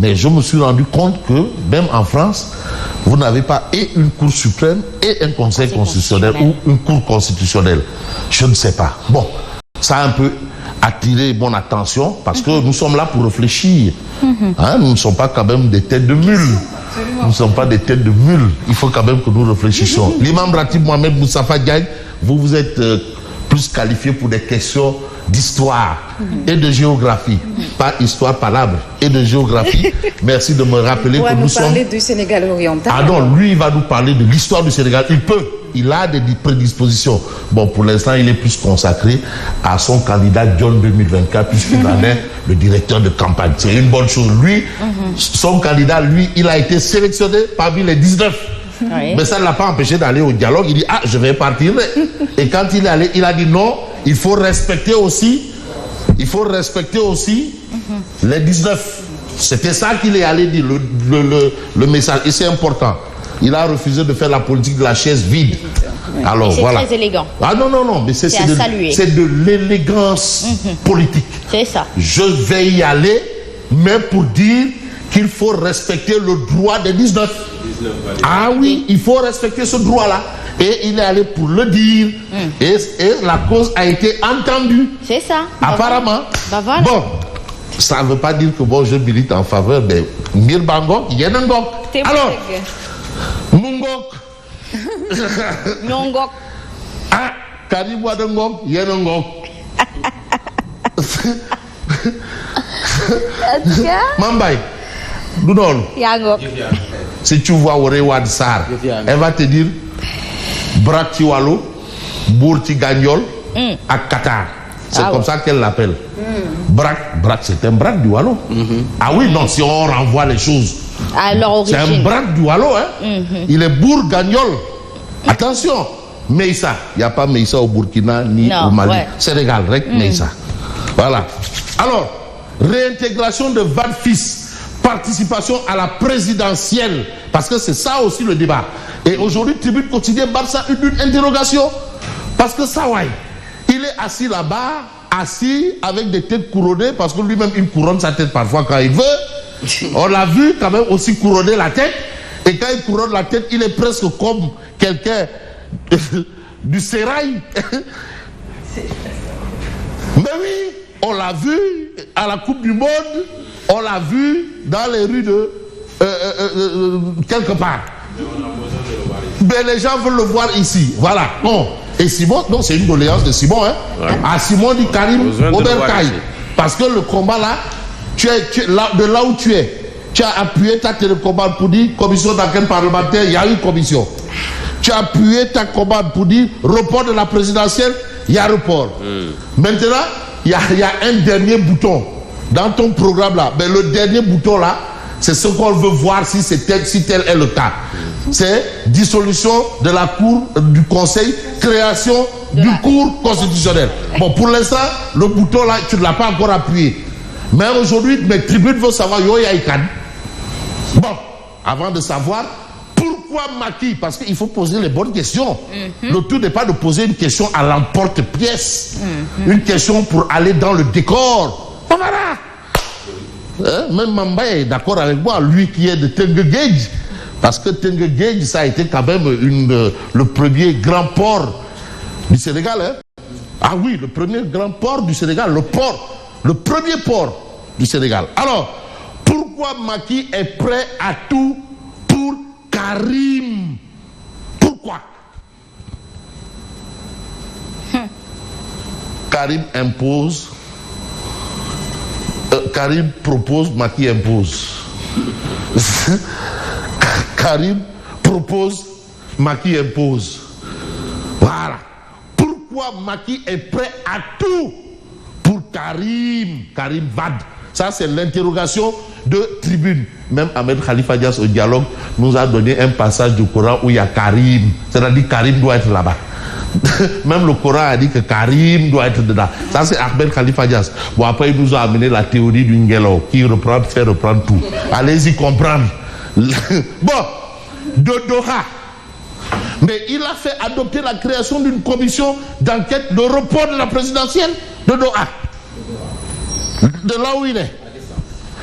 Mais je me suis rendu compte que, même en France, vous n'avez pas et une Cour suprême et un Conseil constitutionnel ou une Cour constitutionnelle. Je ne sais pas. Bon, ça a un peu attiré mon attention parce que nous sommes là pour réfléchir. Hein, nous ne sommes pas quand même des têtes de mule. Nous ne sommes pas des têtes de mule. Il faut quand même que nous réfléchissions. L'imam Ratib Mohamed Moustapha Diagne, vous êtes plus qualifié pour des questions d'histoire et de géographie. Pas histoire palabre, et de géographie. Merci de me rappeler que nous sommes... parler du Sénégal oriental. Ah non, lui, il va nous parler de l'histoire du Sénégal. Il peut. Il a des prédispositions. Bon, pour l'instant, il est plus consacré à son candidat John 2024, puisqu'il en est le directeur de campagne. C'est une bonne chose. Lui, son candidat, lui, il a été sélectionné parmi les 19. Oui. Mais ça ne l'a pas empêché d'aller au dialogue. Il dit, ah, je vais partir. Et quand il est allé, il a dit non, il faut respecter aussi les 19. C'était ça qu'il est allé dire, le message. Et c'est important. Il a refusé de faire la politique de la chaise vide. Oui. Alors voilà. C'est très élégant. Ah non, mais c'est de l'élégance politique. C'est ça. Je vais y aller, mais pour dire qu'il faut respecter le droit des 19. Ah oui, il faut respecter ce droit-là. Et il est allé pour le dire. Et la cause a été entendue. C'est ça. Apparemment. Bah voilà. Bon, ça ne veut pas dire que bon, je milite en faveur de Mirbangok, Yenangok. Alors, Mungok. Nyongok. Ah, Karim Wadangok, Yenangok. Mambay, Doudol. Yangok. Si tu vois Orewad Sar, elle va te dire Brak Tiwalo, Bourti Gagnol, à Qatar. C'est comme ça qu'elle l'appelle. Brak, c'est un Brak du Wallo. Ah oui, non, si on renvoie les choses. À leur origine. C'est un Brak du Wallo, hein. Il est Bour Gagnol. Attention, Meïssa. Il n'y a pas Meïssa au Burkina ni au Mali. Ouais. Sénégal, Meïssa. Voilà. Alors, réintégration de Vadfis, participation à la présidentielle, parce que c'est ça aussi le débat. Et aujourd'hui, Tribune quotidienne Barça une interrogation, parce que Sawai, il est assis là-bas, assis avec des têtes couronnées, parce que lui-même il couronne sa tête parfois quand il veut. On l'a vu quand même aussi couronner la tête, et quand il couronne la tête, il est presque comme quelqu'un du sérail. Mais oui, on l'a vu à la Coupe du Monde, on l'a vu dans les rues de quelque part. Mais les gens veulent le voir ici. Voilà. Bon. Et Simon, non, c'est une doléance de Simon. Hein. Ouais. À Simon dit Karim Oberkai. Parce que le combat là, de là où tu es, tu as appuyé ta télécommande pour dire commission d'enquête parlementaire, il y a une commission. Tu as appuyé ta commande pour dire report de la présidentielle, il y a report. Maintenant, il y a un dernier bouton dans ton programme là. Mais le dernier bouton là, c'est ce qu'on veut voir si tel est le cas. C'est dissolution de la Cour, du Conseil, création du Cour constitutionnel. Bon, pour l'instant, le bouton là, tu ne l'as pas encore appuyé. Mais aujourd'hui, mes tribunes veulent savoir, bon, avant de savoir, pourquoi Macky? Parce qu'il faut poser les bonnes questions. Le tout n'est pas de poser une question à l'emporte-pièce. Une question pour aller dans le décor. Voilà. Même Mamba est d'accord avec moi, lui qui est de Tengue-Gedj. Parce que Tengue-Gedj, ça a été quand même le premier grand port du Sénégal. Hein? Ah oui, le premier grand port du Sénégal, le premier port du Sénégal. Alors, pourquoi Macky est prêt à tout pour Karim? Pourquoi? Karim impose, Karim propose, Macky impose. Karim propose, Macky impose. Voilà. Pourquoi Macky est prêt à tout pour Karim Wade? Ça, c'est l'interrogation de Tribune. Même Ahmed Khalifa Dias au dialogue nous a donné un passage du Coran où il y a Karim. C'est-à-dire Karim doit être là-bas. Même le Coran a dit que Karim doit être dedans. Ça, c'est Ahmed Khalifa Dias. Bon, après, il nous a amené la théorie du Ngelo qui fait reprendre tout. Allez-y comprendre. Bon, de Doha. Mais il a fait adopter la création d'une commission d'enquête, le report de la présidentielle de Doha. De là où il est.